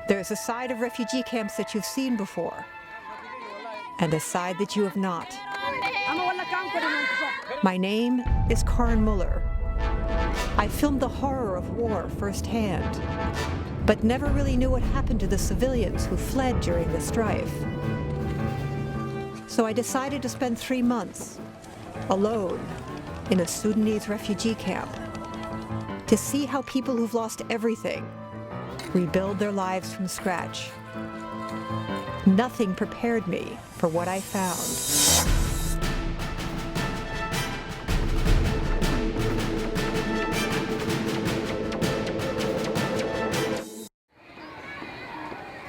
There's a side of refugee camps that you've seen before, and a side that you have not. My name is Karin Muller. I filmed the horror of war firsthand, but never really knew what happened to the civilians who fled during the strife. So I decided to spend 3 months alone in a Sudanese refugee camp to see how people who've lost everything rebuild their lives from scratch. Nothing prepared me for what I found.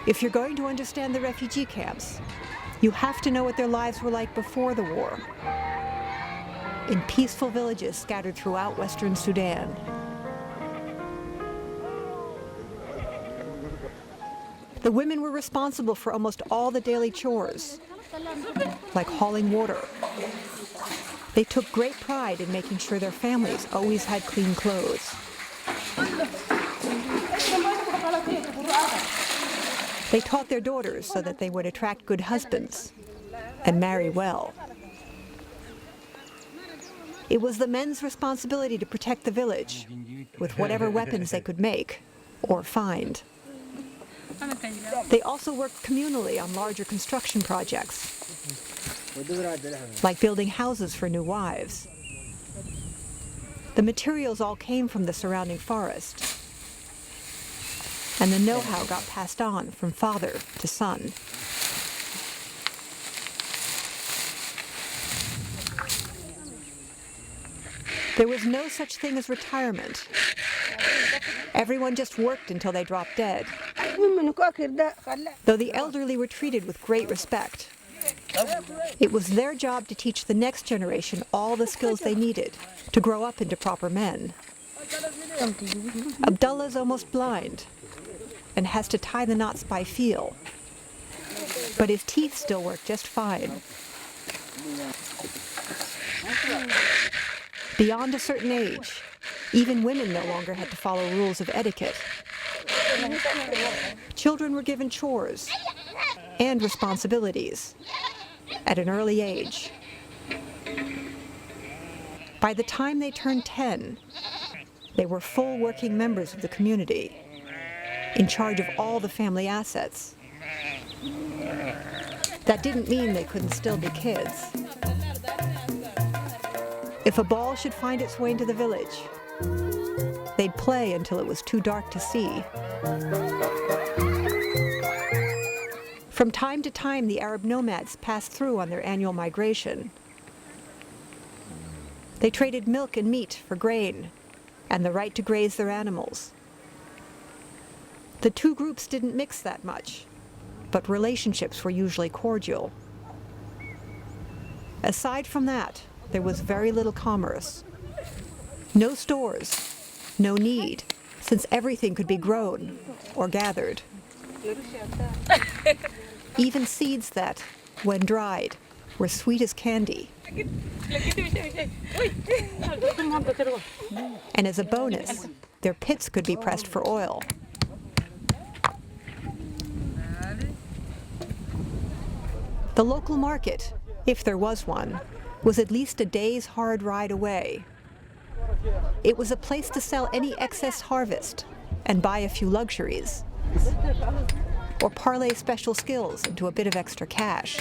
If you're going to understand the refugee camps, you have to know what their lives were like before the war, in peaceful villages scattered throughout Western Sudan. The women were responsible for almost all the daily chores, like hauling water. They took great pride in making sure their families always had clean clothes. They taught their daughters so that they would attract good husbands and marry well. It was the men's responsibility to protect the village with whatever weapons they could make or find. They also worked communally on larger construction projects, like building houses for new wives. The materials all came from the surrounding forest, and the know-how got passed on from father to son. There was no such thing as retirement. Everyone just worked until they dropped dead, though the elderly were treated with great respect. It was their job to teach the next generation all the skills they needed to grow up into proper men. Abdullah's almost blind and has to tie the knots by feel, but his teeth still work just fine. Beyond a certain age, even women no longer had to follow rules of etiquette. Children were given chores and responsibilities at an early age. By the time they turned 10, they were full working members of the community, in charge of all the family assets. That didn't mean they couldn't still be kids. If a ball should find its way into the village, they'd play until it was too dark to see. From time to time, the Arab nomads passed through on their annual migration. They traded milk and meat for grain and the right to graze their animals. The two groups didn't mix that much, but relationships were usually cordial. Aside from that, there was very little commerce. No stores, no need, since everything could be grown or gathered. Even seeds that, when dried, were sweet as candy. And as a bonus, their pits could be pressed for oil. The local market, if there was one, was at least a day's hard ride away. It was a place to sell any excess harvest and buy a few luxuries, or parlay special skills into a bit of extra cash.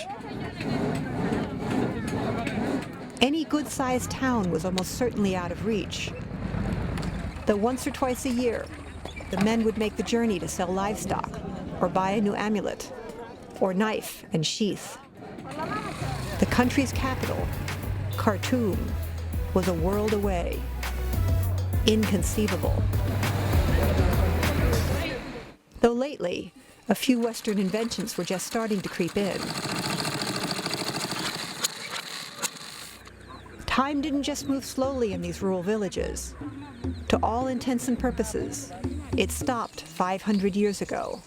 Any good-sized town was almost certainly out of reach, though once or twice a year, the men would make the journey to sell livestock or buy a new amulet, or knife and sheath. The country's capital, Khartoum, was a world away. Inconceivable. Though lately, a few Western inventions were just starting to creep in. Time didn't just move slowly in these rural villages. To all intents and purposes, it stopped 500 years ago.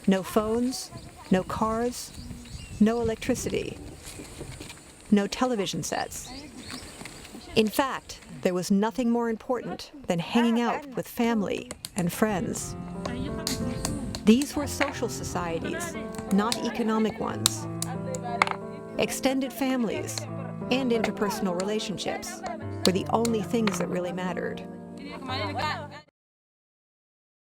No phones, no cars, no electricity, no television sets. In fact, there was nothing more important than hanging out with family and friends. These were social societies, not economic ones. Extended families and interpersonal relationships were the only things that really mattered.